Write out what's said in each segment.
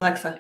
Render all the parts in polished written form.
Alexa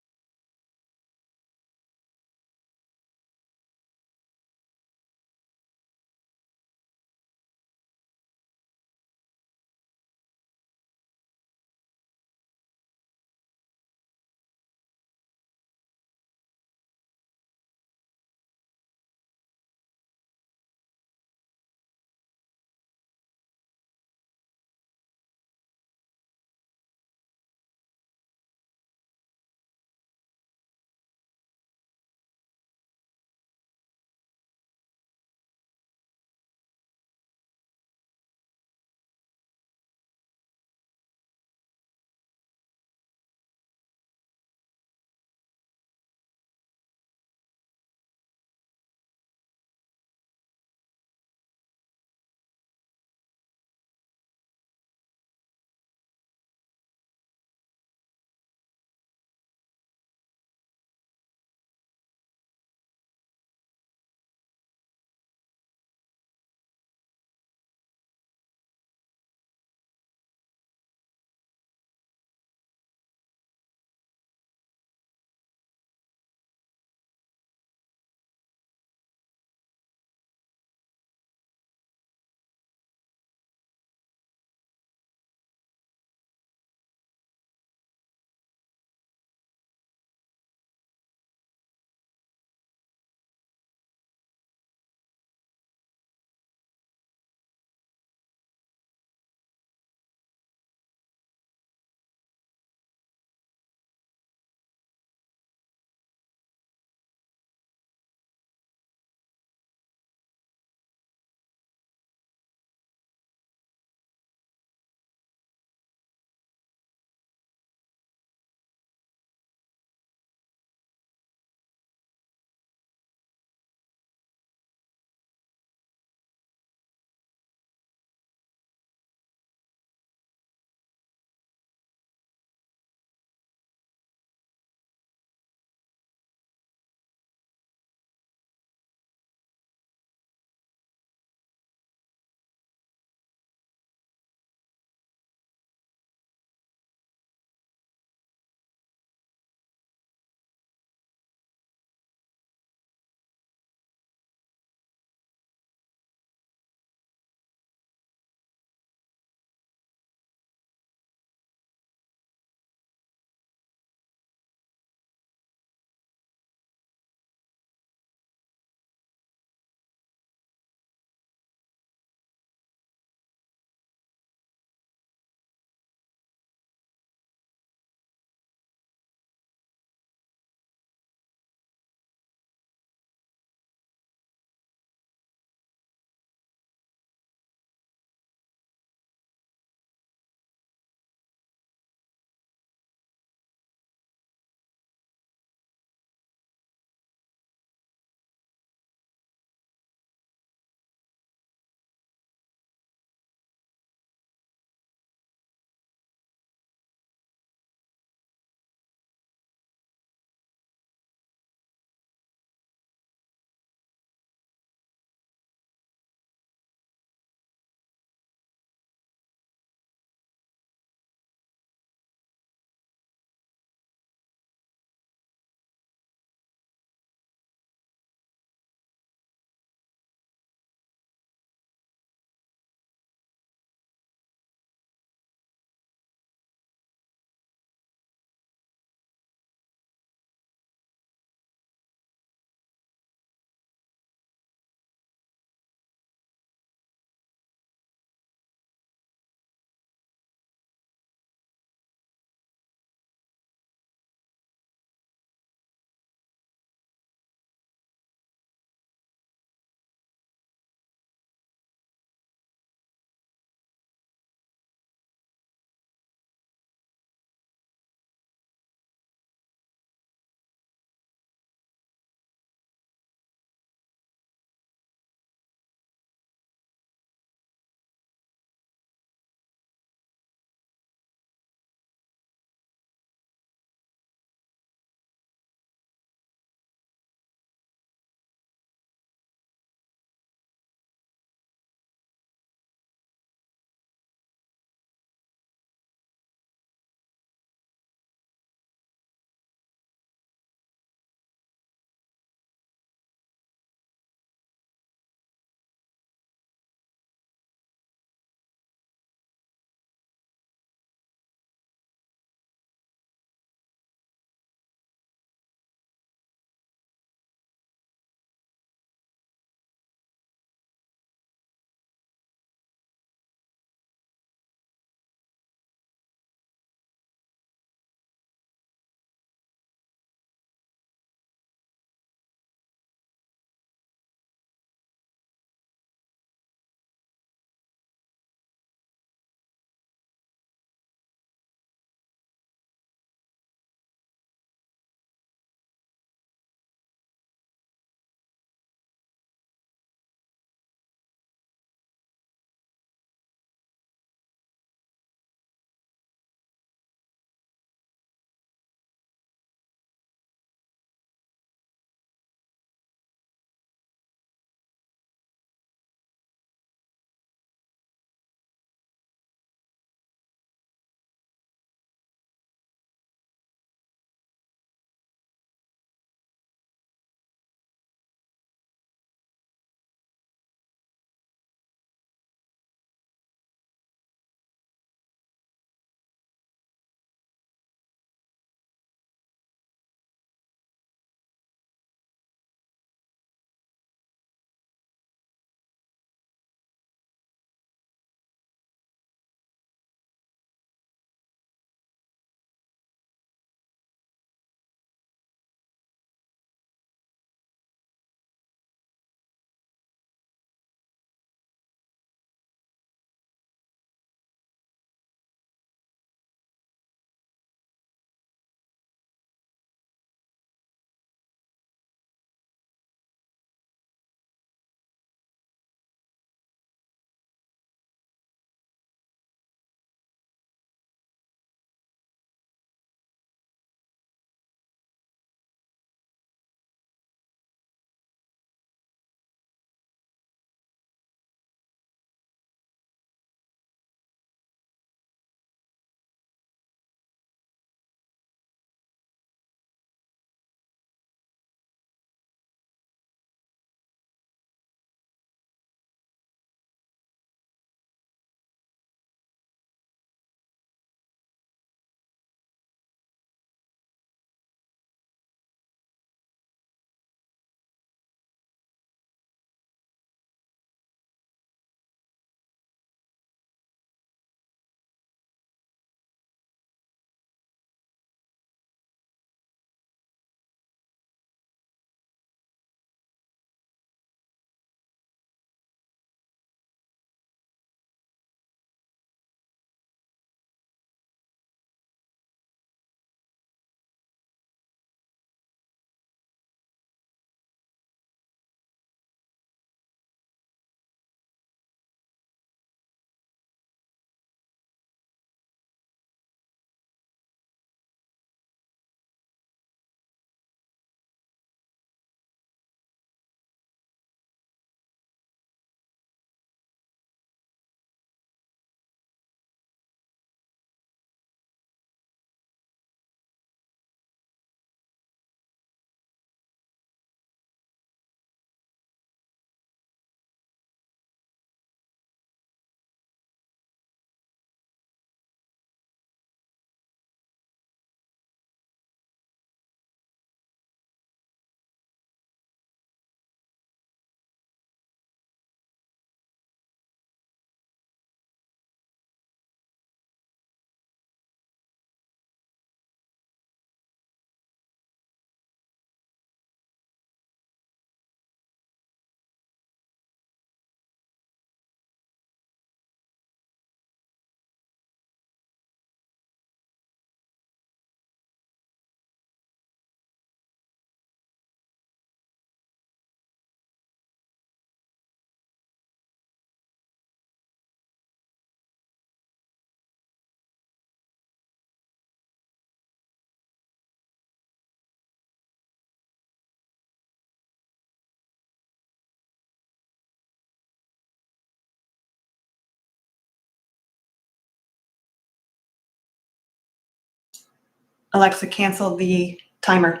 Alexa, cancel the timer.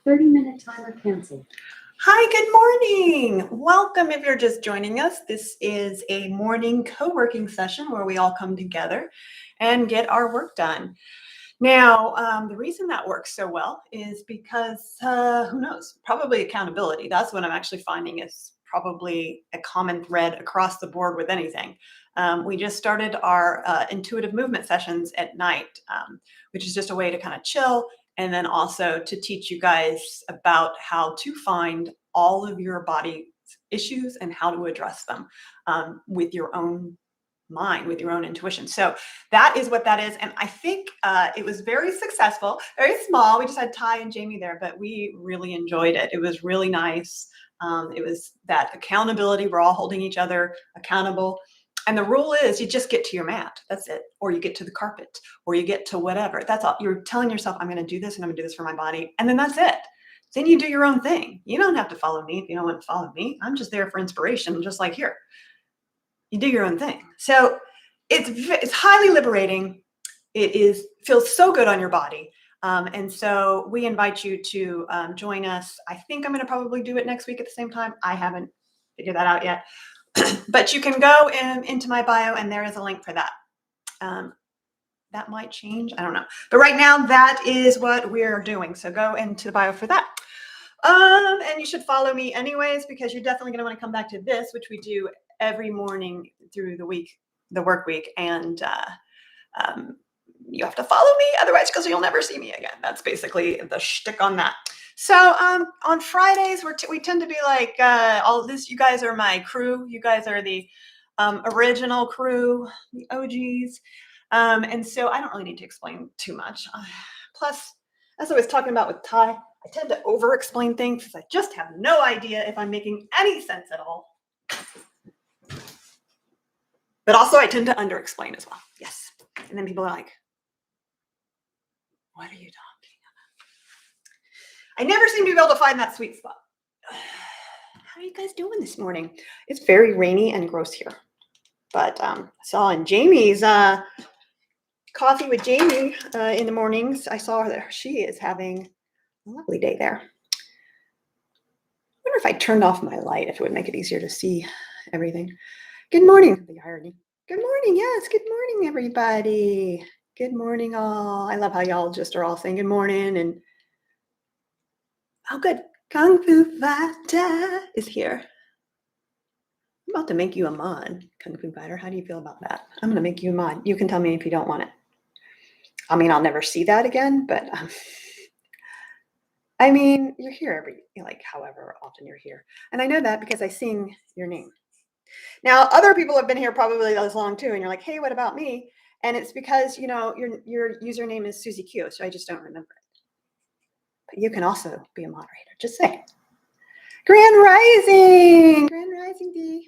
30-minute timer canceled. Hi, good morning. Welcome if you're just joining us. This is a morning co-working session where we all come together and get our work done. Now, the reason that works so well is because, who knows, probably accountability. That's what I'm actually finding is probably a common thread across the board with anything. We just started our intuitive movement sessions at night, which is just a way to kind of chill and then also to teach you guys about how to find all of your body issues and how to address them with your own mind, with your own intuition. So that is what that is. And I think it was very successful, very small. We just had Ty and Jamie there, but we really enjoyed it. It was really nice. It was that accountability. We're all holding each other accountable. And the rule is you just get to your mat. That's it. Or you get to the carpet or you get to whatever. That's all. You're telling yourself, I'm going to do this and I'm going to do this for my body. And then that's it. Then you do your own thing. You don't have to follow me if you don't want to follow me. I'm just there for inspiration, just like here. You do your own thing. So it's highly liberating. It feels so good on your body. And so we invite you to join us. I think I'm going to probably do it next week at the same time. I haven't figured that out yet. But you can go into my bio and there is a link for that. That might change. I don't know. But right now, that is what we're doing. So go into the bio for that. And you should follow me anyways, because you're definitely going to want to come back to this, which we do every morning through the week, the work week. And you have to follow me otherwise, because you'll never see me again. That's basically the shtick on that. So on Fridays, we tend to be like all this. You guys are my crew. You guys are the original crew, the OGs. And so I don't really need to explain too much. Plus, as I was talking about with Ty, I tend to over-explain things because I just have no idea if I'm making any sense at all. But also, I tend to under-explain as well. Yes. And then people are like, what are you talking about? I never seem to be able to find that sweet spot. How are you guys doing this morning? It's very rainy and gross here. But I saw in Jamie's coffee with Jamie in the mornings, I saw that she is having a lovely day there. I wonder if I turned off my light, if it would make it easier to see everything. Good morning. The irony. Good morning. Yes. Good morning, everybody. Good morning, all. I love how y'all just are all saying good morning. And oh, good. Kung Fu Fighter is here. I'm about to make you a mod, Kung Fu Fighter. How do you feel about that? I'm going to make you a mod. You can tell me if you don't want it. I mean, I'll never see that again, but I mean, you're here however often you're here. And I know that because I sing your name. Now, other people have been here probably as long too, and you're like, hey, what about me? And it's because, your username is Susie Q, so I just don't remember it. But you can also be a moderator. Just say. Grand Rising! Grand Rising, D.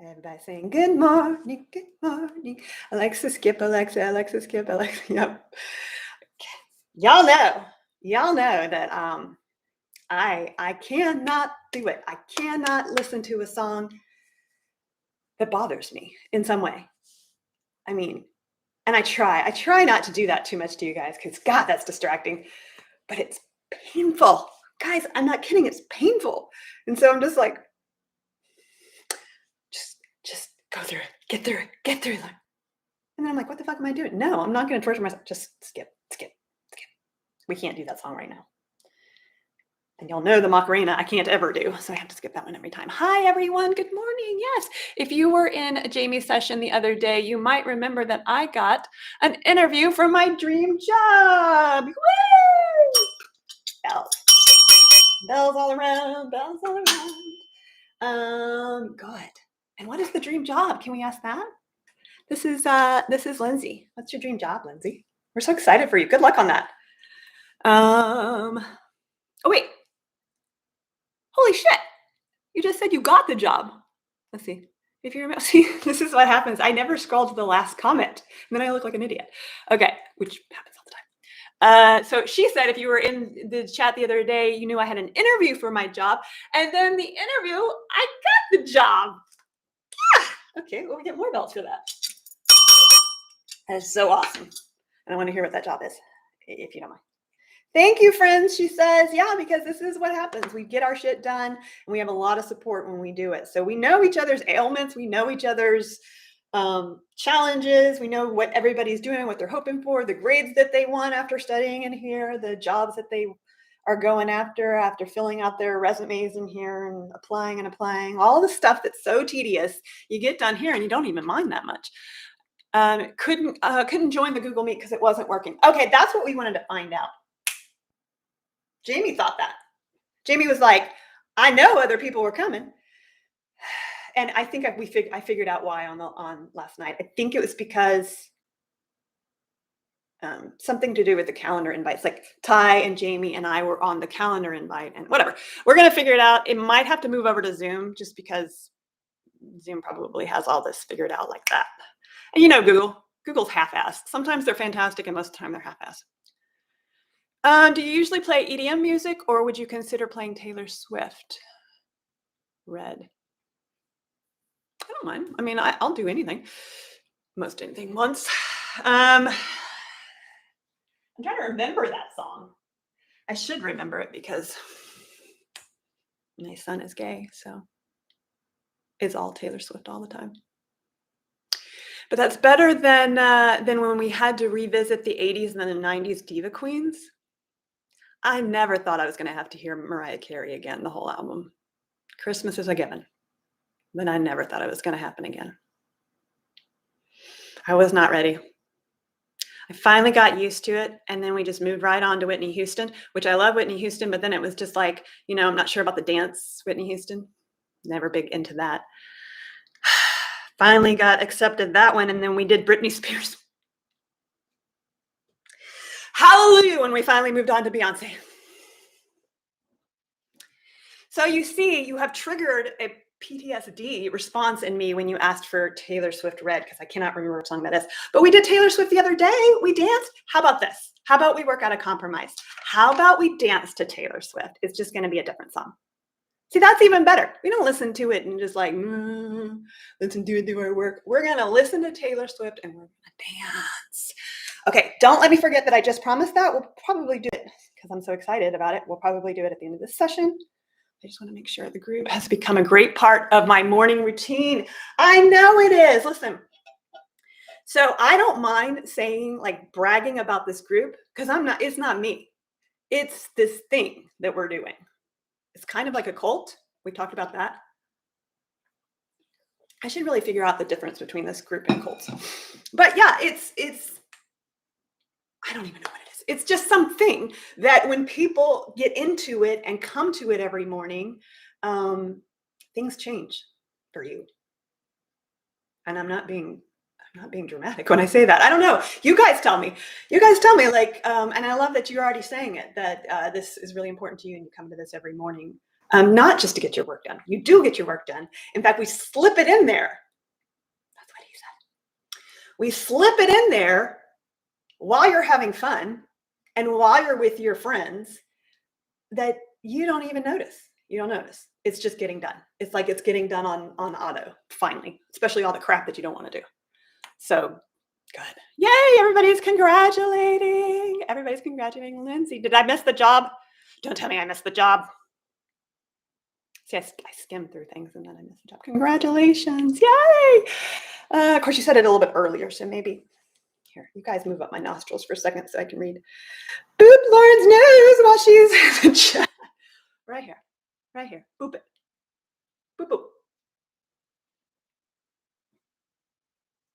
Everybody saying, good morning, good morning. Alexa, skip, Alexa, Alexa, skip, Alexa. Yep. Y'all know that I cannot do it. I cannot listen to a song that bothers me in some way. I mean, and I try not to do that too much to you guys, because God, that's distracting, but it's painful. Guys, I'm not kidding. It's painful. And so I'm just like, just go through it, get through it. And then I'm like, what the fuck am I doing? No, I'm not going to torture myself. Just skip. We can't do that song right now. And y'all know the Macarena I can't ever do, so I have to skip that one every time. Hi, everyone. Good morning. Yes, if you were in Jamie's session the other day, you might remember that I got an interview for my dream job. Woo! Bells all around, bells all around. Good. And what is the dream job? Can we ask that? This is Lindsay. What's your dream job, Lindsay? We're so excited for you. Good luck on that. Oh, wait. Holy shit. You just said you got the job. Let's see. If you remember, see, this is what happens. I never scroll to the last comment, and then I look like an idiot. Okay, which happens all the time. So she said if you were in the chat the other day, you knew I had an interview for my job. And then the interview, I got the job. Yeah. Okay, well, we get more belts for that. That is so awesome. And I want to hear what that job is, if you don't mind. Thank you, friends. She says, yeah, because this is what happens. We get our shit done and we have a lot of support when we do it. So we know each other's ailments. We know each other's challenges. We know what everybody's doing, what they're hoping for, the grades that they want after studying in here, the jobs that they are going after filling out their resumes in here and applying, all the stuff that's so tedious. You get done here and you don't even mind that much. Couldn't join the Google Meet because it wasn't working. Okay, that's what we wanted to find out. Jamie thought that. Jamie was like, I know other people were coming. And I think I figured out why on last night. I think it was because something to do with the calendar invites. Like Ty and Jamie and I were on the calendar invite and whatever. We're going to figure it out. It might have to move over to Zoom just because Zoom probably has all this figured out like that. And you know, Google's half-assed. Sometimes they're fantastic and most of the time they're half-assed. Do you usually play EDM music or would you consider playing Taylor Swift? Red. I don't mind. I mean, I'll do anything. Most anything once. I'm trying to remember that song. I should remember it because my son is gay, so it's all Taylor Swift all the time. But that's better than when we had to revisit the 80s and then the 90s diva queens. I never thought I was going to have to hear Mariah Carey again, the whole album. Christmas is a given, but I never thought it was going to happen again. I was not ready. I finally got used to it, and then we just moved right on to Whitney Houston, which I love Whitney Houston, but then it was just like, you know, I'm not sure about the dance Whitney Houston. Never big into that. Finally got accepted that one, and then we did Britney Spears. Hallelujah when we finally moved on to Beyonce. So you see, you have triggered a PTSD response in me when you asked for Taylor Swift Red, because I cannot remember what song that is. But we did Taylor Swift the other day. We danced. How about this? How about we work out a compromise? How about we dance to Taylor Swift? It's just going to be a different song. See, that's even better. We don't listen to it and just like, listen to it do our work. We're going to listen to Taylor Swift and we're going to dance. Okay, don't let me forget that I just promised that. We'll probably do it because I'm so excited about it. We'll probably do it at the end of this session. I just want to make sure the group has become a great part of my morning routine. I know it is. Listen. So I don't mind saying, like, bragging about this group because it's not me. It's this thing that we're doing. It's kind of like a cult. We talked about that. I should really figure out the difference between this group and cults. But yeah, it's I don't even know what it is. It's just something that when people get into it and come to it every morning, things change for you. And I'm not being dramatic when I say that. I don't know. You guys tell me. Like, and I love that you're already saying it, that this is really important to you and you come to this every morning. Not just to get your work done. You do get your work done. In fact, we slip it in there. That's what he said. We slip it in there while you're having fun and while you're with your friends that you don't even notice. You don't notice. It's just getting done. It's like it's getting done on auto, finally, especially all the crap that you don't want to do. So good. Yay, everybody's congratulating. Everybody's congratulating Lindsay. Did I miss the job? Don't tell me I missed the job. See, I skimmed through things and then I missed the job. Congratulations. Yay. Of course, you said it a little bit earlier, so maybe here, you guys move up my nostrils for a second so I can read. Boop Lauren's nose while she's in the chat. Right here. Boop it. Boop, boop.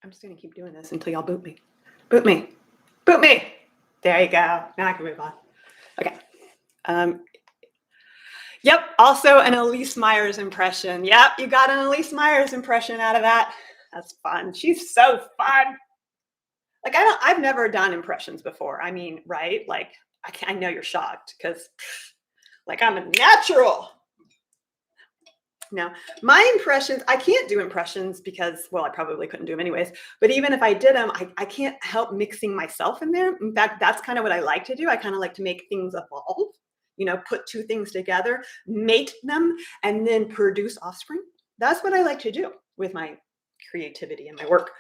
I'm just going to keep doing this until y'all boop me. Boop me. Boop me. There you go. Now I can move on. Okay. Yep. Also an Elise Myers impression. Yep. You got an Elise Myers impression out of that. That's fun. She's so fun. Like, I've never done impressions before. I mean, right? Like, I know you're shocked because, like, I'm a natural. Now, my impressions, I can't do impressions because, well, I probably couldn't do them anyways. But even if I did them, I can't help mixing myself in there. In fact, that's kind of what I like to do. I kind of like to make things evolve, you know, put two things together, mate them, and then produce offspring. That's what I like to do with my creativity and my work.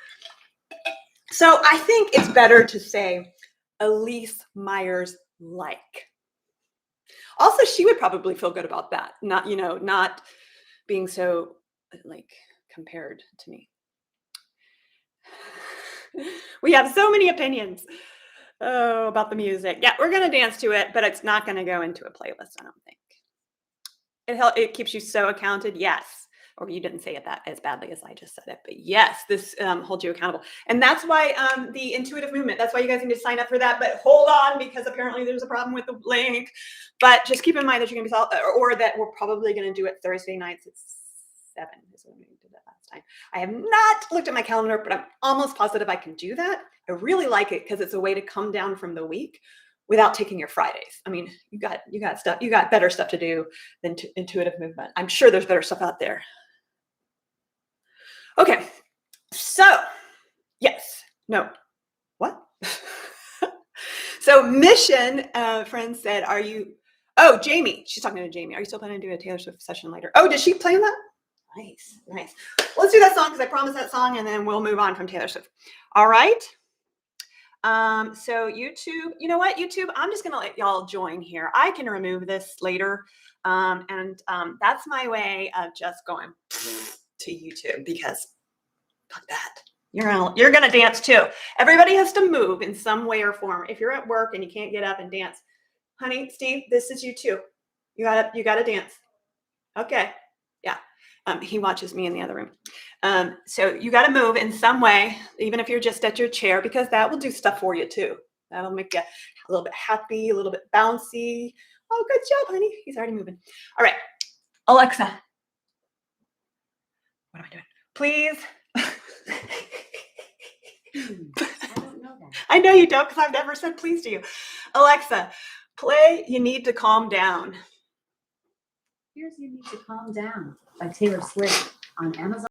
So I think it's better to say Elise Myers like. Also, she would probably feel good about that. Not being so like compared to me. We have so many opinions about the music. Yeah, we're gonna dance to it, but it's not gonna go into a playlist, I don't think. It keeps you so accounted, yes. Or you didn't say it that as badly as I just said it, but yes, this holds you accountable. And that's why the intuitive movement, that's why you guys need to sign up for that. But hold on, because apparently there's a problem with the link. But just keep in mind that you're going to be, or that we're probably going to do it Thursday nights at 7 is when we did that last time. I have not looked at my calendar, but I'm almost positive I can do that. I really like it because it's a way to come down from the week without taking your Fridays. I mean, you got better stuff to do than intuitive movement. I'm sure there's better stuff out there. Okay, so yes, no, what? So Mission, friend said, are you, oh, Jamie, she's talking to Jamie. Are you still planning to do a Taylor Swift session later? Oh, did she plan that? Nice, nice. Let's do that song because I promised that song and then we'll move on from Taylor Swift. All right. So YouTube, you know what, YouTube, I'm just going to let y'all join here. I can remove this later. That's my way of just going to YouTube because fuck that. You're gonna dance too. Everybody has to move in some way or form. If you're at work and you can't get up and dance, honey, Steve, this is you too. You gotta dance. Okay, yeah. He watches me in the other room. So you got to move in some way, even if you're just at your chair, because that will do stuff for you too. That'll make you a little bit happy, a little bit bouncy. Oh, good job, honey. He's already moving. All right, Alexa, what am I doing? Please. I don't know that. I know you don't because I've never said please to you. Alexa, play You Need to Calm Down. Here's You Need to Calm Down by Taylor Swift on Amazon.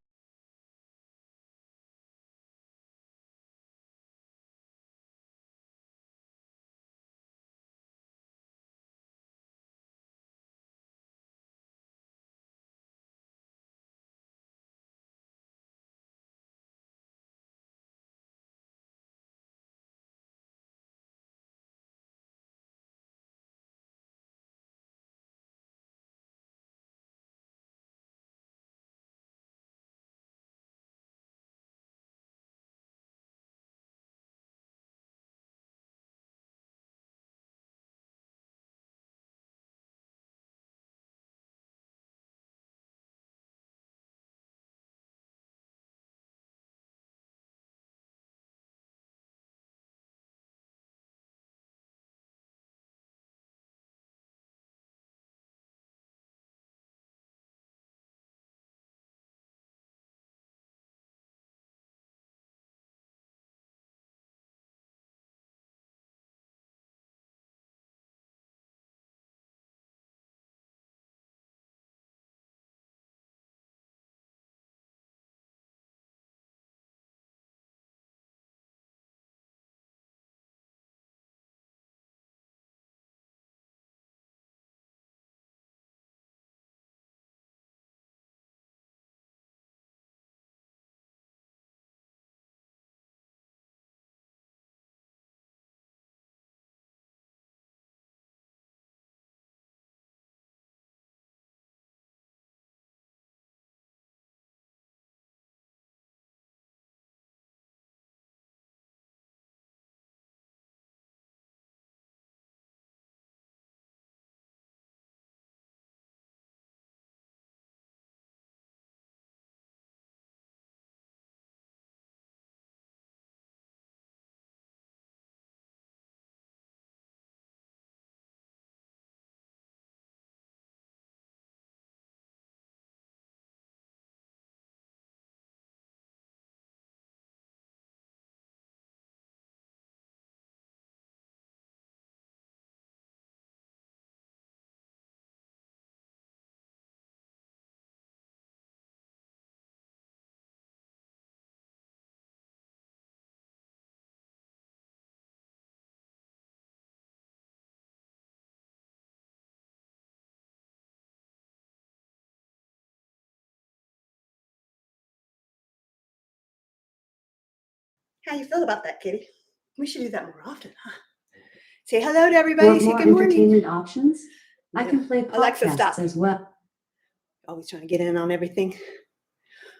How you feel about that, Kitty? We should do that more often, huh? Say hello to everybody. Want Say more good morning. entertainment options? I Yeah. can play Alexa, stop. podcasts as well. Always trying to get in on everything.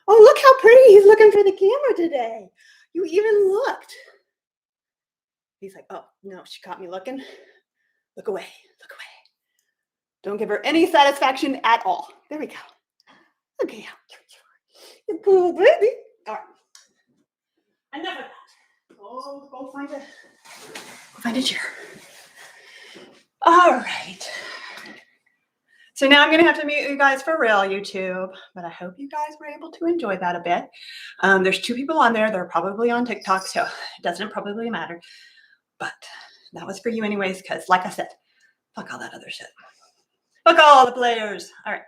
Oh, look how pretty he's looking for the camera today. You even looked. He's like, oh, no, she caught me looking. Look away. Look away. Don't give her any satisfaction at all. There we go. Look at how cute you are. You poor baby. All right. Enough of that. Go find a chair. All right. So now I'm going to have to mute you guys for real, YouTube, but I hope you guys were able to enjoy that a bit. There's 2 people on there. They're probably on TikTok, so it doesn't probably matter. But that was for you anyways, because like I said, fuck all that other shit. Fuck all the players. All right.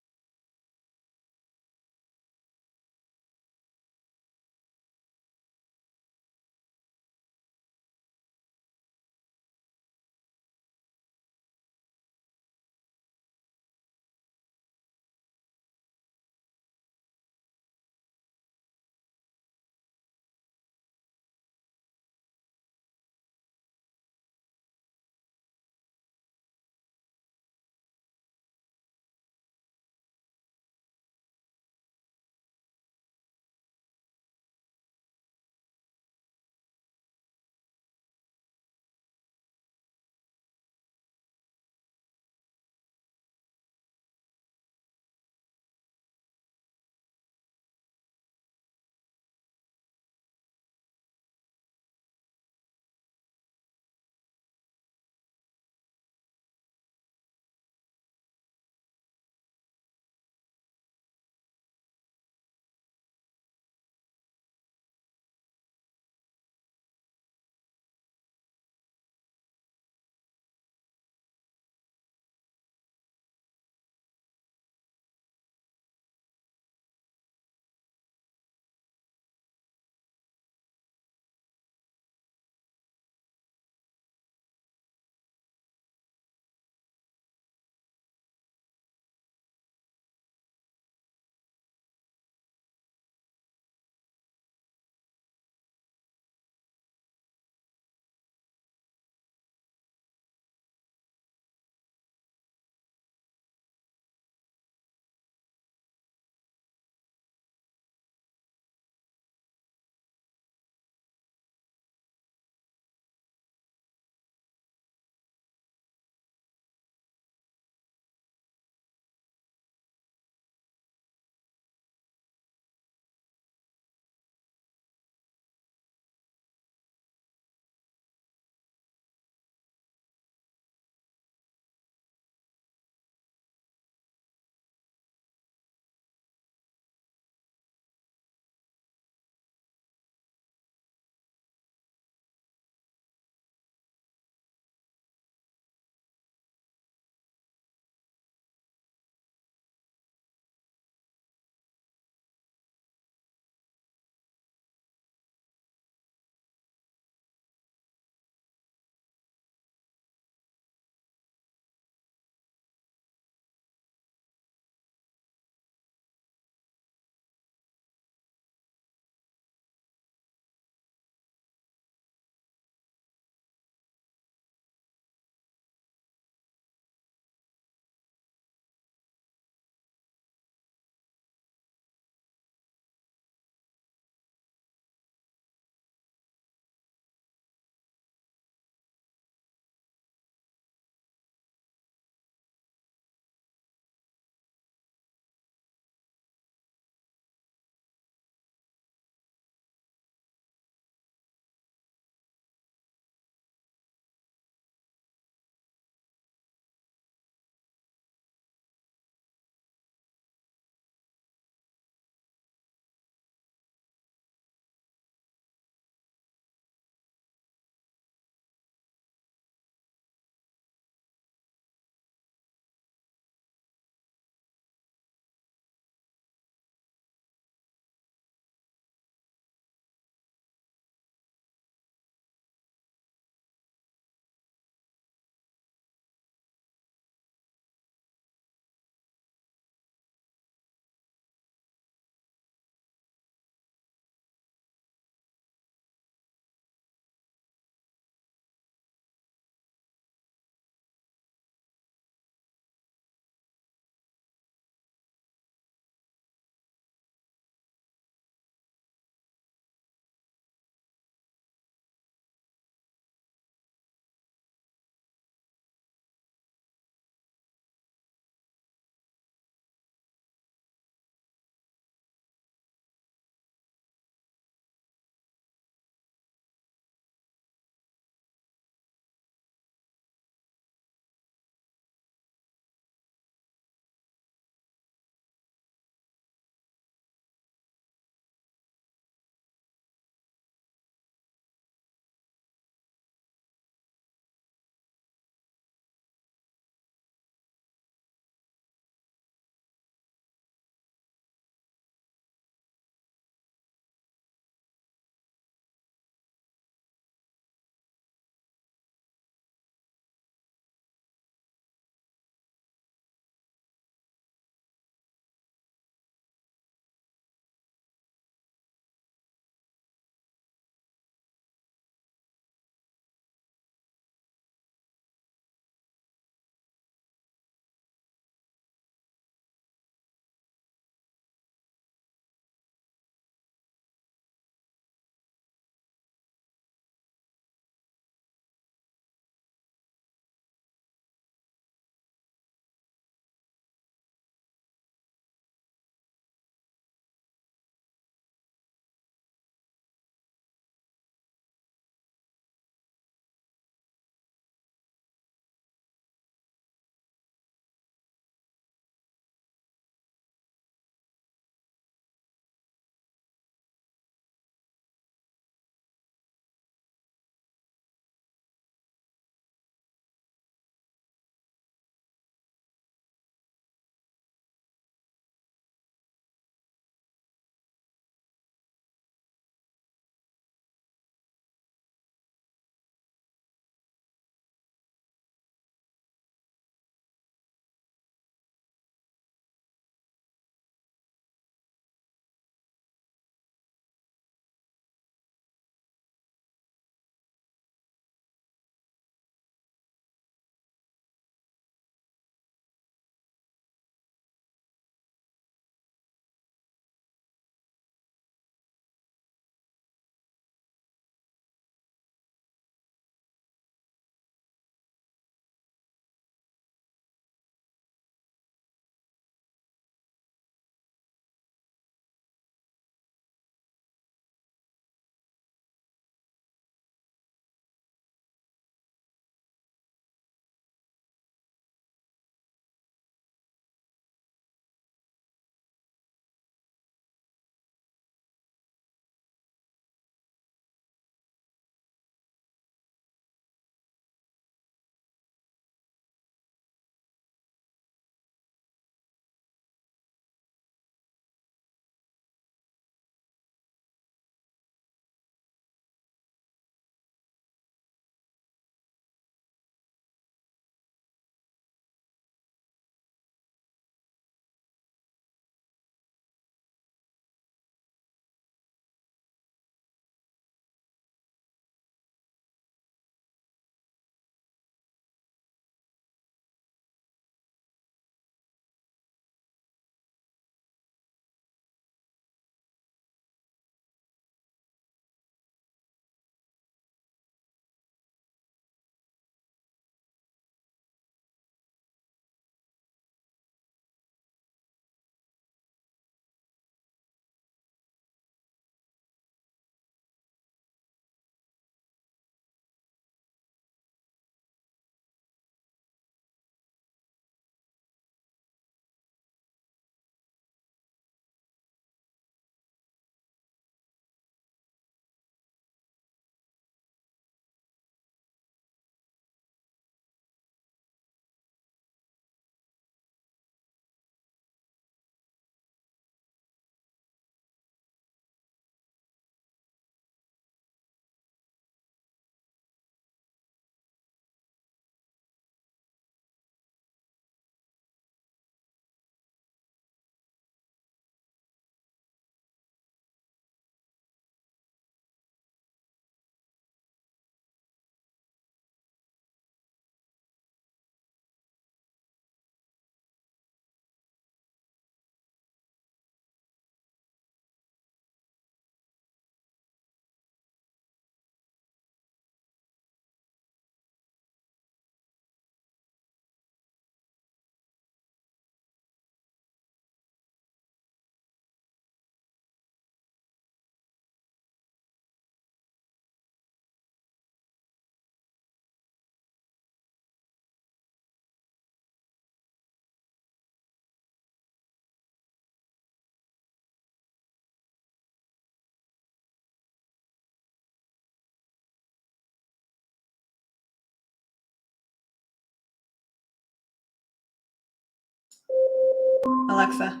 Alexa,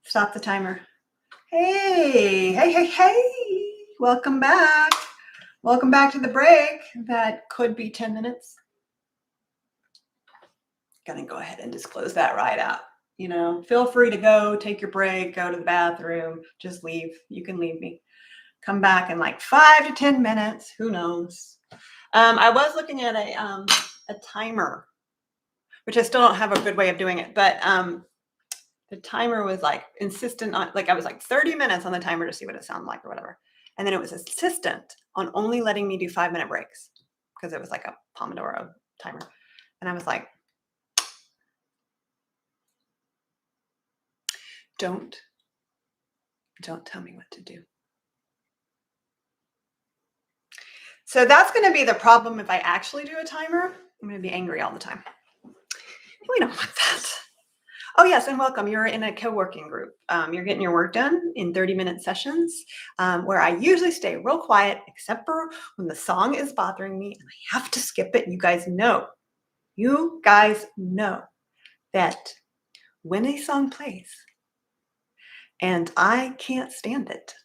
stop the timer. Hey. Welcome back. Welcome back to the break. That could be 10 minutes. Gonna go ahead and just close that right out. Feel free to go, take your break, go to the bathroom, just leave. You can leave me. Come back in like 5 to 10 minutes. Who knows? I was looking at a timer, which I still don't have a good way of doing it, but the timer was like insistent on, like I was like 30 minutes on the timer to see what it sounded like or whatever. And then it was insistent on only letting me do 5-minute breaks because it was like a Pomodoro timer. And I was like, don't tell me what to do. So that's going to be the problem if I actually do a timer. I'm going to be angry all the time. We don't want that. Oh, yes, and welcome. You're in a co-working group. You're getting your work done in 30-minute sessions where I usually stay real quiet, except for when the song is bothering me and I have to skip it. You guys know that when a song plays and I can't stand it,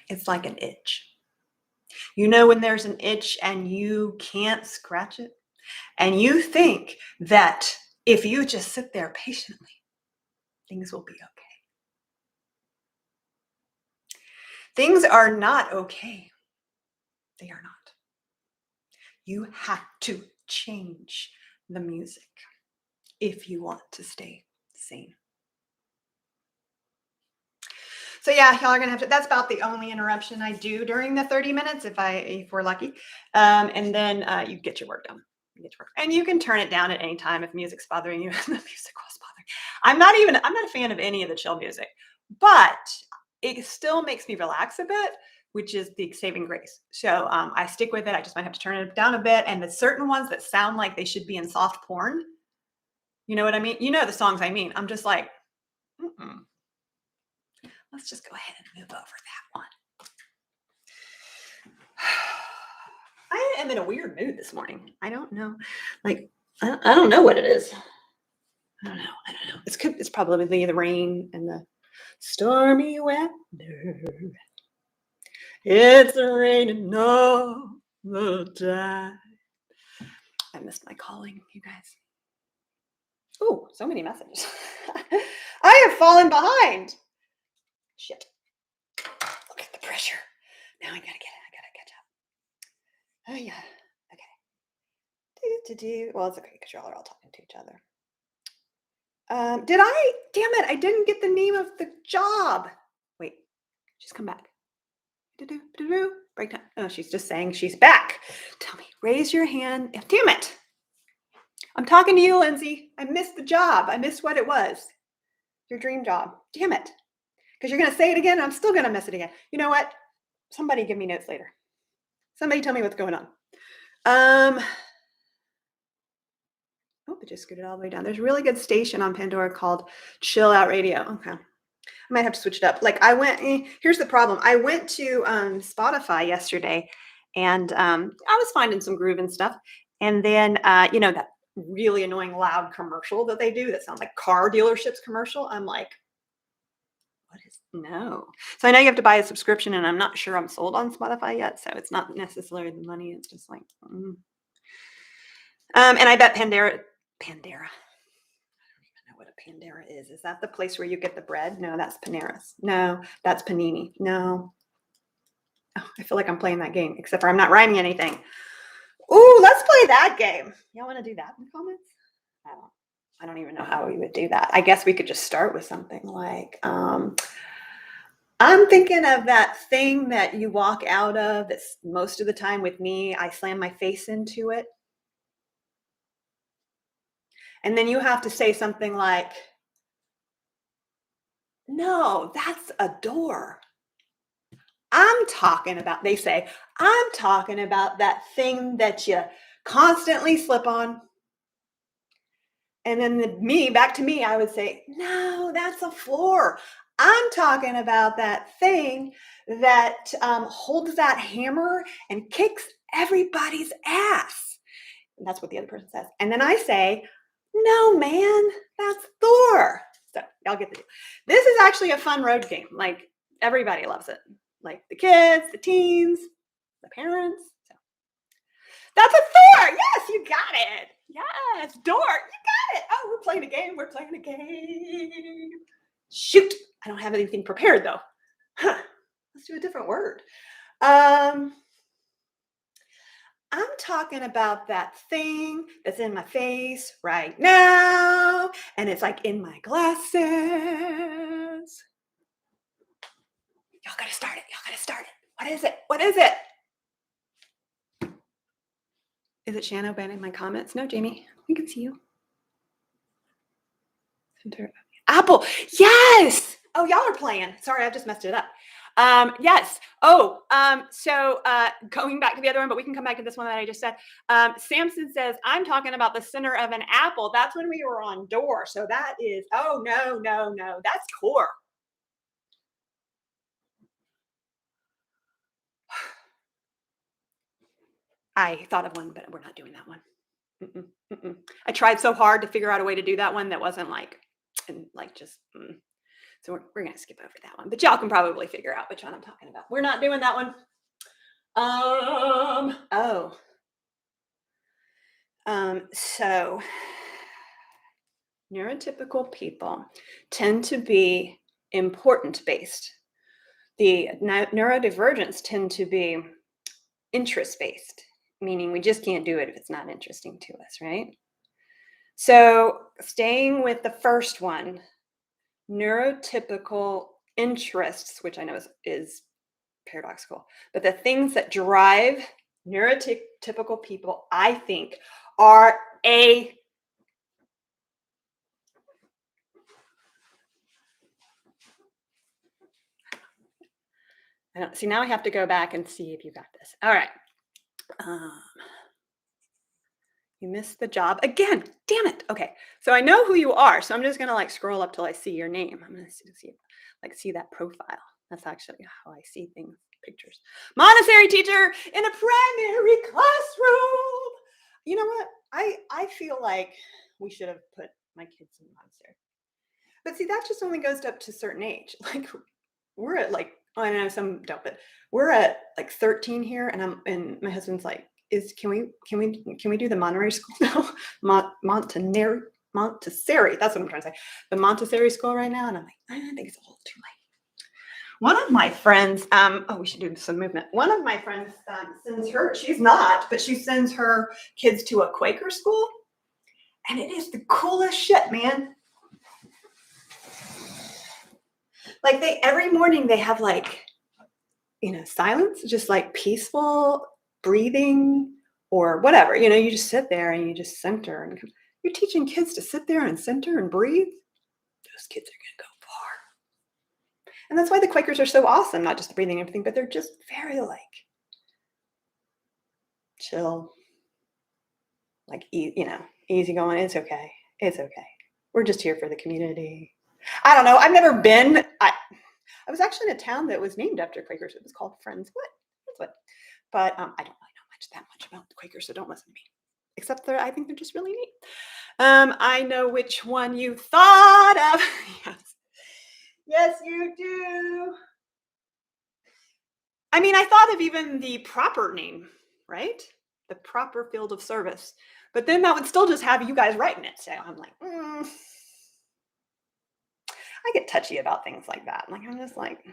it's like an itch. When there's an itch and you can't scratch it, and you think that if you just sit there patiently, things will be okay. Things are not okay. They are not. You have to change the music if you want to stay sane. So yeah, y'all are gonna have to, that's about the only interruption I do during the 30 minutes if we're lucky. And then you get your work done. And you can turn it down at any time if music's bothering you and the music was bothering. I'm not a fan of any of the chill music, but it still makes me relax a bit, which is the saving grace. So I stick with it. I just might have to turn it down a bit. And the certain ones that sound like they should be in soft porn, you know what I mean? You know the songs I mean. I'm just like, let's just go ahead and move over that one. I am in a weird mood this morning. I don't know. Like, I don't know what it is. I don't know. It's probably the rain and the stormy weather. It's raining all the time. I missed my calling, you guys. Oh, so many messages. I have fallen behind. Shit. Look at the pressure. Now I gotta catch up. Oh yeah. Okay. Well, it's okay because you're all talking to each other. Damn it, I didn't get the name of the job. Wait, she's come back. Break time. Oh, she's just saying she's back. Tell me, raise your hand. Damn it. I'm talking to you, Lindsay. I missed the job. I missed what it was. Your dream job. Damn it. Because you're going to say it again. And I'm still going to miss it again. You know what? Somebody give me notes later. Somebody tell me what's going on. Oh, it just scooted all the way down. There's a really good station on Pandora called Chill Out Radio. Okay. I might have to switch it up. Like here's the problem. I went to Spotify yesterday and I was finding some groove and stuff. And then, that really annoying loud commercial that they do that sounds like car dealerships commercial. I'm like, no. So I know you have to buy a subscription and I'm not sure I'm sold on Spotify yet. So it's not necessarily the money. It's just like, And I bet Pandora. I don't even know what a Pandora is. Is that the place where you get the bread? No, that's Panera's. No, that's Panini. No. Oh, I feel like I'm playing that game, except for I'm not rhyming anything. Ooh, let's play that game. Y'all want to do that in the comments? I don't even know how we would do that. I guess we could just start with something like, I'm thinking of that thing that you walk out of that's most of the time with me, I slam my face into it. And then you have to say something like, no, that's a door. I'm talking about that thing that you constantly slip on. And then back to me, I would say, no, that's a floor. I'm talking about that thing that holds that hammer and kicks everybody's ass. And that's what the other person says. And then I say, no, man, that's Thor. So y'all get the deal. This is actually a fun road game. Like everybody loves it. Like the kids, the teens, the parents. So that's a Thor. Yes, you got it. Yes, door. You got it. Oh, we're playing a game. We're playing a game. Shoot. I don't have anything prepared though. Huh. Let's do a different word. I'm talking about that thing that's in my face right now, and it's like in my glasses. Y'all gotta start it. Y'all gotta start it. What is it? What is it? Is it Shannon banning my comments? No, Jamie, we can see you. Apple. Yes. Oh, y'all are playing. Sorry, I just messed it up. Yes. Oh, so going back to the other one, but we can come back to this one that I just said. Samson says, I'm talking about the center of an apple. That's when we were on door. So that is, oh, no. That's core. I thought of one, but we're not doing that one. I tried so hard to figure out a way to do that one that wasn't like, and like just, so we're going to skip over that one, but y'all can probably figure out which one I'm talking about. We're not doing that one. So neurotypical people tend to be important based. The neurodivergents tend to be interest based, meaning we just can't do it if it's not interesting to us, right? So staying with the first one, neurotypical interests, which I know is paradoxical, but the things that drive neurotypical people, I think, are I don't see. Now I have to go back and see if you got this. All right. You missed the job again. Damn it. Okay. So I know who you are. So I'm just going to like scroll up till I see your name. I'm going to see that profile. That's actually how I see things, pictures. Montessori teacher in a primary classroom. You know what? I feel like we should have put my kids in Montessori. But see, that just only goes up to a certain age. Like we're at like, oh, I know some don't, but we're at like 13 here, and my husband's like, can we do the Montessori school now? Montessori. That's what I'm trying to say. The Montessori school right now, and I'm like, I think it's a little too late. One of my friends, we should do some movement. One of my friends sends her. She's not, but she sends her kids to a Quaker school, and it is the coolest shit, man. Like every morning they have like, silence, just like peaceful breathing or whatever, you just sit there and you just center, and you're teaching kids to sit there and center and breathe. Those kids are going to go far. And that's why the Quakers are so awesome, not just the breathing and everything, but they're just very like chill, like, easy going. It's okay. It's okay. We're just here for the community. I don't know. I've never been. I was actually in a town that was named after Quakers. It was called Friendswood. But I don't really know that much about the Quakers, so don't listen to me. Except I think they're just really neat. I know which one you thought of. Yes, you do. I mean, I thought of even the proper name, right? The proper field of service. But then that would still just have you guys writing it. So I'm like, I get touchy about things like that. Like, I'm just like,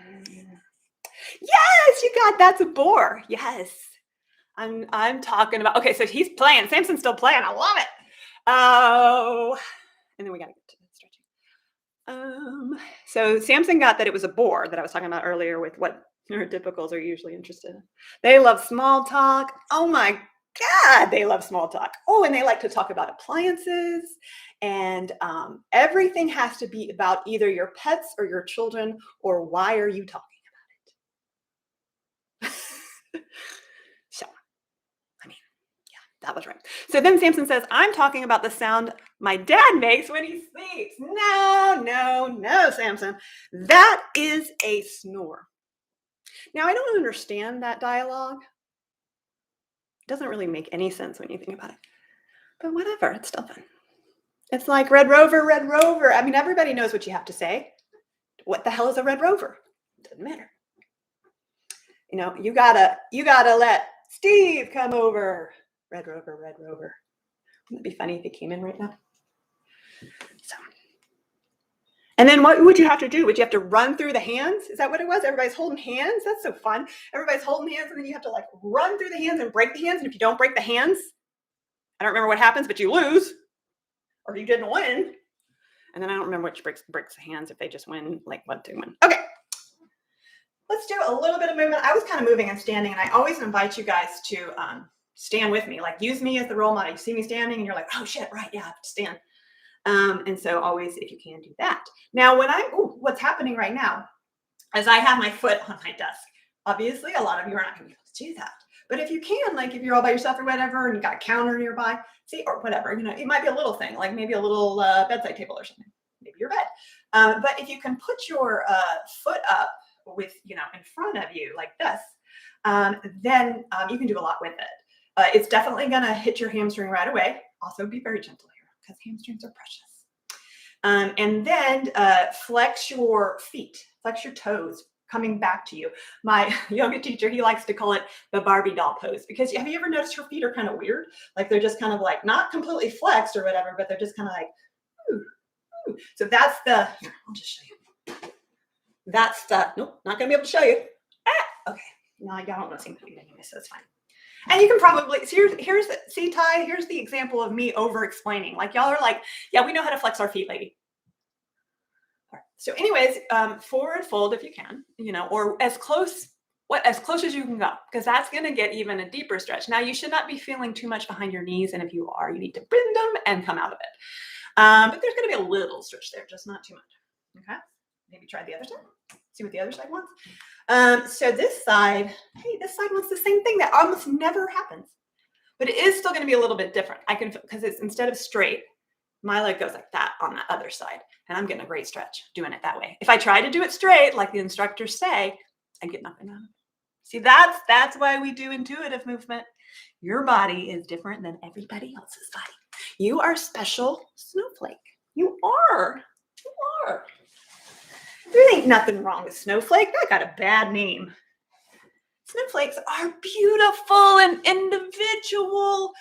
yes, that's a bore. Yes. I'm talking about, okay, so he's playing. Samson's still playing. I love it. Oh, and then we got to get to stretching. So Samson got that it was a bore that I was talking about earlier with what neurotypicals are usually interested in. They love small talk. Oh my God, they love small talk. Oh, and they like to talk about appliances, and everything has to be about either your pets or your children, or why are you talking about it? So, I mean, yeah, that was right. So then Samson says, I'm talking about the sound my dad makes when he sleeps. No, Samson. That is a snore. Now, I don't understand that dialogue. It doesn't really make any sense when you think about it. But whatever, it's still fun. It's like Red Rover, Red Rover. I mean, everybody knows what you have to say. What the hell is a Red Rover? Doesn't matter. You know, you gotta let Steve come over. Red Rover, Red Rover. Wouldn't it be funny if he came in right now? So, and then what would you have to do? Would you have to run through the hands? Is that what it was? Everybody's holding hands? That's so fun. Everybody's holding hands, and then you have to like run through the hands and break the hands. And if you don't break the hands, I don't remember what happens, but you lose, or you didn't win. And then I don't remember which breaks the hands if they just win, like what they win. Okay. Let's do a little bit of movement. I was kind of moving and standing, and I always invite you guys to stand with me. Like use me as the role model. You see me standing, and you're like, oh shit, right, yeah, I have to stand. And so always, if you can, do that. Now, what's happening right now is I have my foot on my desk. Obviously, a lot of you are not going to be able to do that. But if you can, like if you're all by yourself or whatever, and you got a counter nearby, see, or whatever, you know, it might be a little thing, like maybe a little bedside table or something, maybe your bed. But if you can put your foot up with, you know, in front of you like this, then you can do a lot with it. It's definitely going to hit your hamstring right away. Also, be very gentle here because hamstrings are precious. And then flex your feet, flex your toes, coming back to you. My yoga teacher, he likes to call it the Barbie doll pose, because have you ever noticed her feet are kind of weird? Like they're just kind of like not completely flexed or whatever, but they're just kind of like, ooh, ooh. So that's the, here, I'll just show you. That's the, nope, not gonna be able to show you. Okay, no, I don't want to see my feet anyway, so it's fine. And you can probably, so see Ty, here's the example of me over explaining. Like y'all are like, yeah, we know how to flex our feet, lady. All right. So anyways, forward fold if you can, you know, or as close as you can go, because that's going to get even a deeper stretch. Now you should not be feeling too much behind your knees. And if you are, you need to bend them and come out of it. But there's going to be a little stretch there, just not too much. Okay. Maybe try the other side. See what the other side wants. So this side, hey, this side wants the same thing. That almost never happens, but it is still going to be a little bit different. I can, because it's instead of straight, my leg goes like that on the other side, and I'm getting a great stretch doing it that way. If I try to do it straight, like the instructors say, I get nothing out of it. See, that's why we do intuitive movement. Your body is different than everybody else's body. You are special snowflake. You are. You are. There ain't nothing wrong with snowflake. That got a bad name. Snowflakes are beautiful and individual.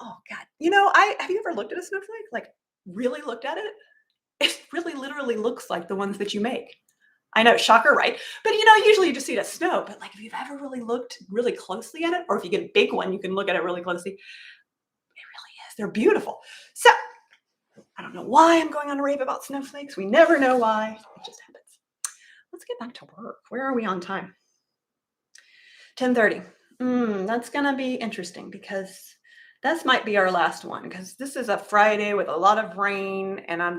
Oh God. You know, have you ever looked at a snowflake? Like really looked at it? It really literally looks like the ones that you make. I know, shocker, right? But you know, usually you just see it as snow, but like if you've ever really looked really closely at it, or if you get a big one, you can look at it really closely. It really is. They're beautiful. So I don't know why I'm going on a rave about snowflakes. We never know why. It just happens. Let's get back to work. Where are we on time? 10:30. That's going to be interesting because this might be our last one, because this is a Friday with a lot of rain and I'm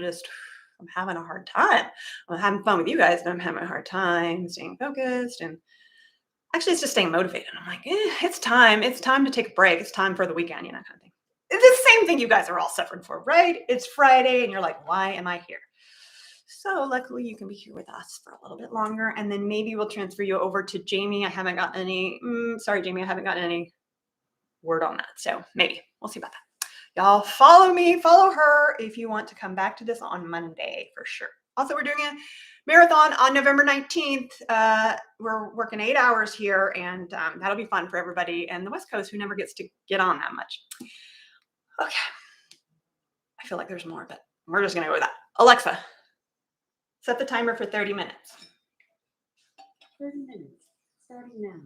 having a hard time. I'm having fun with you guys, but I'm having a hard time staying focused, and actually it's just staying motivated. I'm like, it's time. It's time to take a break. It's time for the weekend, you know, kind of thing. It's the same thing you guys are all suffering for, right? It's Friday and you're like, why am I here? So luckily you can be here with us for a little bit longer, and then maybe we'll transfer you over to Jamie. I haven't gotten any, sorry, Jamie, I haven't gotten any word on that. So maybe we'll see about that. Y'all follow me, follow her if you want to come back to this on Monday for sure. Also, we're doing a marathon on November 19th. We're working 8 hours here, and that'll be fun for everybody and the West Coast who never gets to get on that much. Okay. I feel like there's more, but we're just going to go with that. Alexa, set the timer for 30 minutes. 30 minutes, starting now.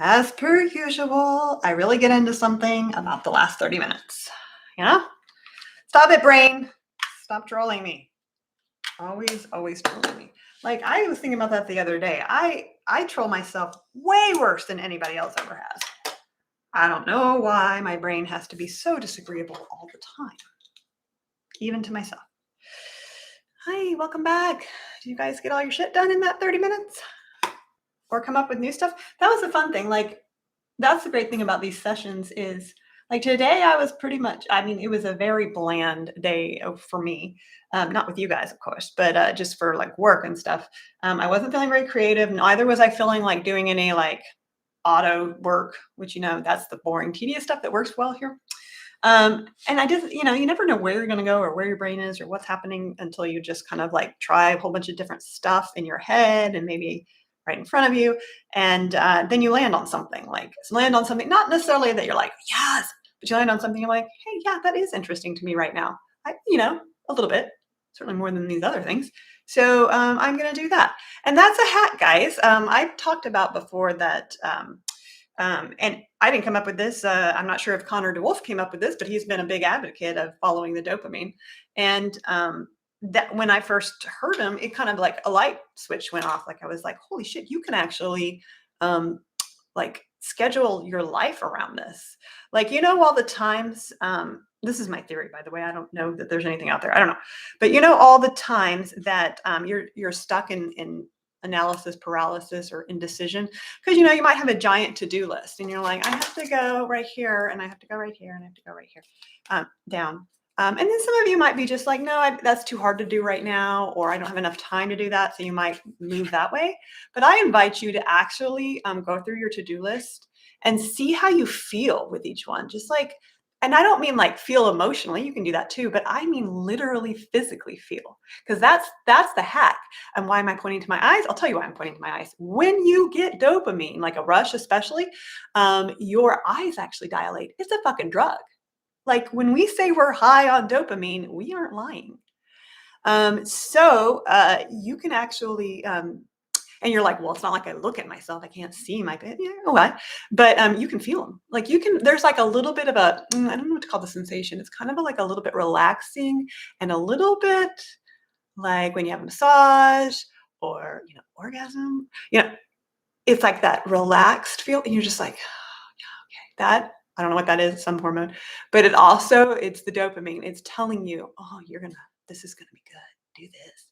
as per usual, I really get into something about the last 30 minutes. You know? Stop it, brain. Stop trolling me. Always trolling me. Like, I was thinking about that the other day. I troll myself way worse than anybody else ever has. I don't know why my brain has to be so disagreeable all the time, even to myself. Hi, welcome back. Do you guys get all your shit done in that 30 minutes? Or come up with new stuff? That was the fun thing. Like, that's the great thing about these sessions is, like, today I was pretty much, I mean, it was a very bland day for me. Not with you guys, of course, but just for like work and stuff. I wasn't feeling very creative. Neither was I feeling like doing any like auto work, which, that's the boring, tedious stuff that works well here. And I just, you never know where you're going to go or where your brain is or what's happening until you just kind of like try a whole bunch of different stuff in your head and maybe right in front of you. And then you land on something, not necessarily that you're like, yes, but you land on something you're like, hey, yeah, that is interesting to me right now. A little bit, certainly more than these other things. So I'm going to do that. And that's a hack, guys. I've talked about before that, and I didn't come up with this. I'm not sure if Connor DeWolf came up with this, but he's been a big advocate of following the dopamine. And that when I first heard him, it kind of like a light switch went off. Like I was like, holy shit, you can actually like schedule your life around this. Like, all the times, this is my theory, by the way. I don't know that there's anything out there. I don't know. But all the times that you're stuck in analysis paralysis or indecision, because you might have a giant to-do list and you're like, I have to go right here and I have to go right here and I have to go right here, down. And then some of you might be just like, no, that's too hard to do right now, or I don't have enough time to do that. So you might move that way. But I invite you to actually go through your to-do list and see how you feel with each one. Just like, and I don't mean like feel emotionally, you can do that too, but I mean literally physically feel, because that's the hack. And why am I pointing to my eyes? I'll tell you why I'm pointing to my eyes. When you get dopamine, like a rush especially, your eyes actually dilate. It's a fucking drug. Like when we say we're high on dopamine, we aren't lying. So you can actually, and you're like, well, it's not like I look at myself. I can't see my, but you can feel them. Like there's like a little bit of a, I don't know what to call the sensation. It's kind of like a little bit relaxing and a little bit like when you have a massage or, orgasm, it's like that relaxed feel. And you're just like, oh, yeah, okay, that, I don't know what that is, some hormone, but it's the dopamine. It's telling you, oh, this is going to be good. Do this.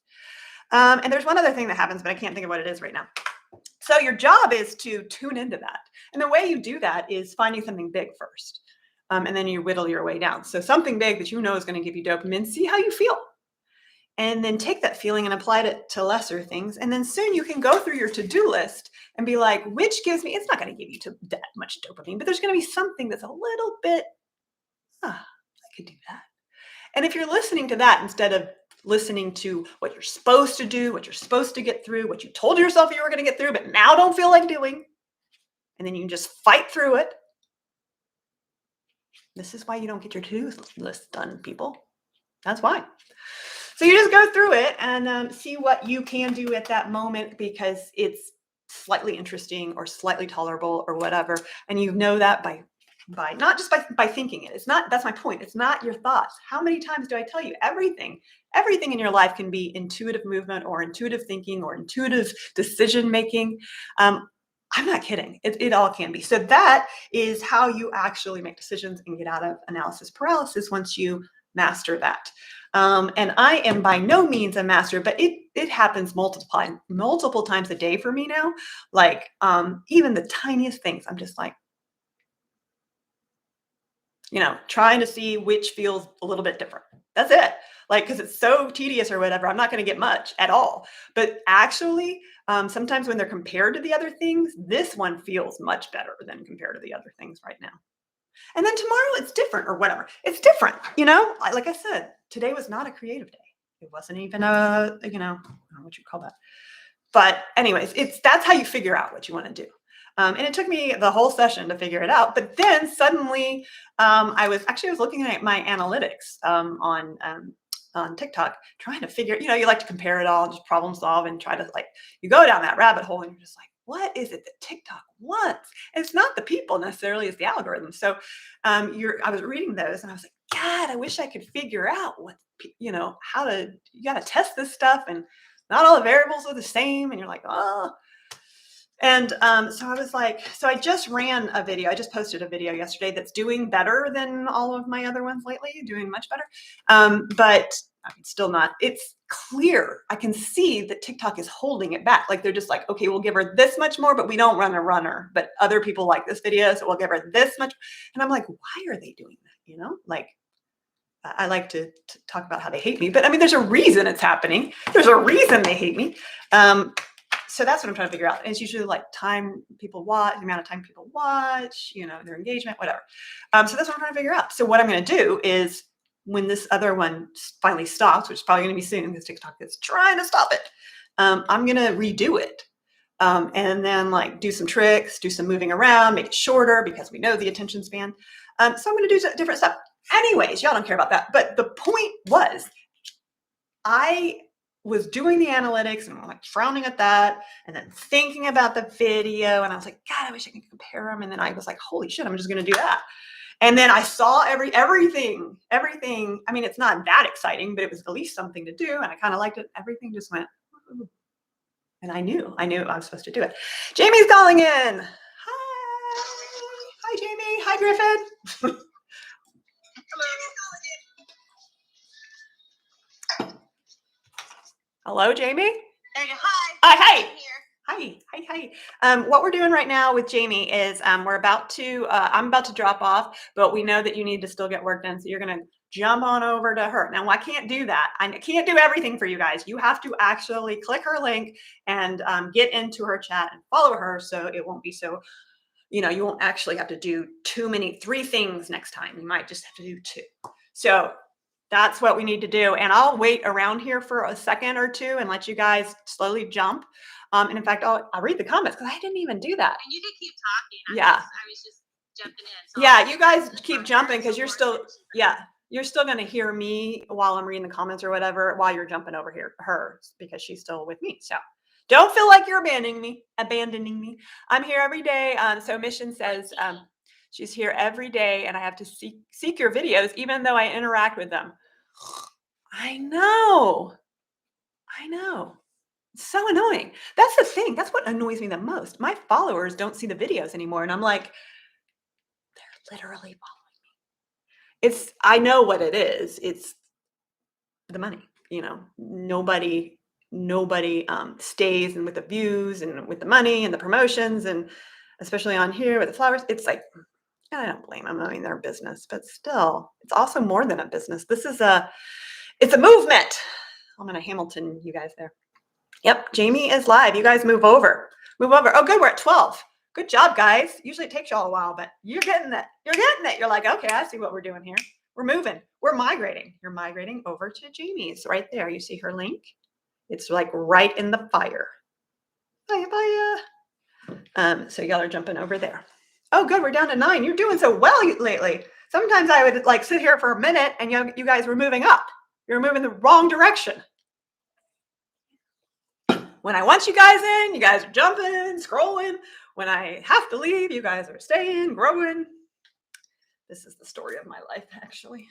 And there's one other thing that happens, but I can't think of what it is right now. So your job is to tune into that. And the way you do that is finding something big first. And then you whittle your way down. So something big that is going to give you dopamine, see how you feel. And then take that feeling and apply it to lesser things. And then soon you can go through your to-do list and be like, which gives me, it's not going to give you that much dopamine, but there's going to be something that's a little bit, I could do that. And if you're listening to that instead of listening to what you're supposed to do, what you're supposed to get through, what you told yourself you were going to get through, but now don't feel like doing, and then you can just fight through it. This is why you don't get your to-do list done, people. That's why. So you just go through it and see what you can do at that moment, because it's slightly interesting or slightly tolerable or whatever. And you know that by not just by thinking it. It's not, that's my point. It's not your thoughts. How many times do I tell you everything in your life can be intuitive movement or intuitive thinking or intuitive decision making. I'm not kidding. It all can be. So that is how you actually make decisions and get out of analysis paralysis once you master that. And I am by no means a master, but it happens multiple times a day for me now. Like even the tiniest things, I'm just like, trying to see which feels a little bit different. That's it. Like, because it's so tedious or whatever, I'm not going to get much at all. But actually, sometimes when they're compared to the other things, this one feels much better than compared to the other things right now. And then tomorrow it's different or whatever. It's different, like I said, today was not a creative day. It wasn't even I don't know what you call that. But anyways, that's how you figure out what you want to do. And it took me the whole session to figure it out. But then suddenly I was looking at my analytics on TikTok, trying to figure, you like to compare it all, just problem solve and try to you go down that rabbit hole and you're just like, what is it that TikTok wants? It's not the people necessarily, it's the algorithm. So I was reading those and I was like, God, I wish I could figure out how you got to test this stuff and not all the variables are the same. And you're like, oh. And so I was like, so I just ran a video. I just posted a video yesterday that's doing better than all of my other ones lately, doing much better. But I mean, still not, it's clear. I can see that TikTok is holding it back. Like they're just like, okay, we'll give her this much more, but we don't run a runner. But other people like this video, so we'll give her this much. And I'm like, why are they doing that? Like I like to talk about how they hate me, but I mean, there's a reason it's happening. There's a reason they hate me. So that's what I'm trying to figure out. And it's usually like time people watch, the amount of time people watch, their engagement, whatever. So that's what I'm trying to figure out. So what I'm going to do is when this other one finally stops, which is probably going to be soon because TikTok is trying to stop it, I'm going to redo it. And then like do some tricks, do some moving around, make it shorter because we know the attention span. So I'm going to do different stuff. Anyways, y'all don't care about that. But the point was, I was doing the analytics and I'm like frowning at that and then thinking about the video. And I was like, God, I wish I could compare them. And then I was like, holy shit, I'm just going to do that. And then I saw everything. I mean, it's not that exciting, but it was at least something to do. And I kind of liked it. Everything just went, woo-hoo. And I knew I was supposed to do it. Jamie's calling in. Hi, Jamie. Hi, Griffin. Hello, Jamie. Hi. Hi. I'm here. Hi. What we're doing right now with Jamie is I'm about to drop off, but we know that you need to still get work done. So you're going to jump on over to her. Now, I can't do that. I can't do everything for you guys. You have to actually click her link and get into her chat and follow her. So it won't be so, you won't actually have to do 3 things next time. You might just have to do 2. So that's what we need to do. And I'll wait around here for a second or 2 and let you guys slowly jump. And in fact, I'll read the comments because I didn't even do that. And you could keep talking. Yeah. I was just jumping in. So Yeah, you guys keep jumping because you're still going to hear me while I'm reading the comments or whatever while you're jumping over here, her, because she's still with me. So don't feel like you're abandoning me. I'm here every day. So Mission says she's here every day and I have to seek your videos even though I interact with them. I know. It's so annoying. That's the thing. That's what annoys me the most. My followers don't see the videos anymore. And I'm like, they're literally following me. I know what it is. It's the money, nobody stays and with the views and with the money and the promotions. And especially on here with the flowers, it's like, I don't blame them. I mean, they're a business, but still it's also more than a business. It's a movement. I'm going to Hamilton you guys there. Yep. Jamie is live. You guys move over. Oh, good. We're at 12. Good job, guys. Usually it takes y'all a while, but you're getting it. You're like, okay, I see what we're doing here. We're moving. We're migrating. You're migrating over to Jamie's right there. You see her link? It's like right in the fire. Bye. So y'all are jumping over there. Oh, good. We're down to 9. You're doing so well lately. Sometimes I would like sit here for a minute and you guys were moving up. You're moving the wrong direction. When I want you guys in, you guys are jumping, scrolling. When I have to leave, you guys are staying, growing. This is the story of my life, actually.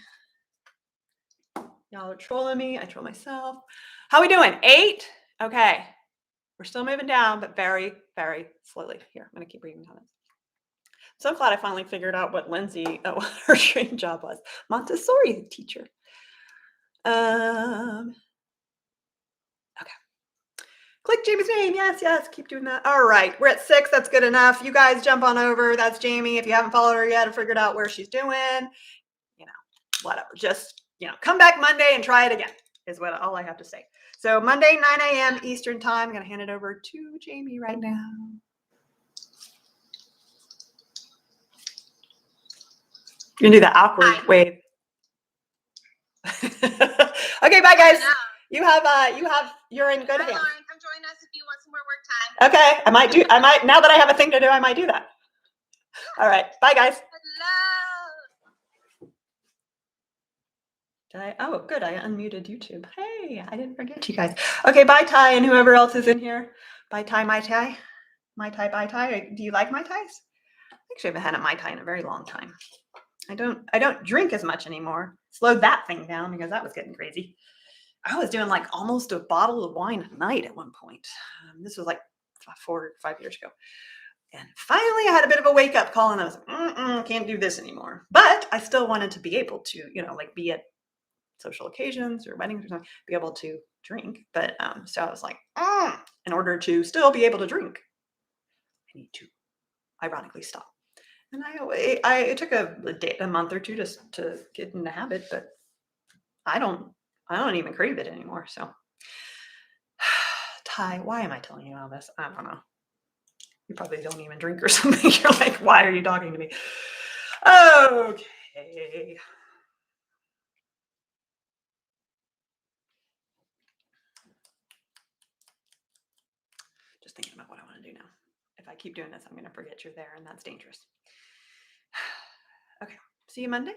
Y'all are trolling me. I troll myself. How we doing? 8? Okay. We're still moving down, but very, very slowly. Here, I'm going to keep reading comments. So glad I finally figured out what her dream job was. Montessori teacher. Okay. Click Jamie's name. Yes. Keep doing that. All right. We're at 6. That's good enough. You guys jump on over. That's Jamie. If you haven't followed her yet or figured out where she's doing, whatever. Just, come back Monday and try it again is all I have to say. So Monday, 9 a.m. Eastern time. I'm going to hand it over to Jamie right now. You're going to do the awkward wave. Okay, bye guys. You're in good hands. Lauren, come join us if you want some more work time. Okay, I might, now that I have a thing to do, I might do that. All right, bye guys. Hello. Oh, good, I unmuted YouTube. Hey, I didn't forget you guys. Okay, bye Ty and whoever else is in here. Bye Ty, my Ty. Mai Tai, Bai Tai. Do you like Mai Tais? Actually, I haven't had a Mai Tai in a very long time. I don't drink as much anymore. Slowed that thing down because that was getting crazy. I was doing like almost a bottle of wine a night at one point. This was like 4 or 5 years ago. And finally, I had a bit of a wake up call, and I was like, can't do this anymore. But I still wanted to be able to, like be at social occasions or weddings or something, be able to drink. But so I was like, in order to still be able to drink, I need to ironically stop. And it took a month or two just to get in the habit, but I don't even crave it anymore. So, Ty, why am I telling you all this? I don't know. You probably don't even drink or something. You're like, why are you talking to me? Okay. Just thinking about what I want to do now. If I keep doing this, I'm going to forget you're there, and that's dangerous. Okay. See you Monday.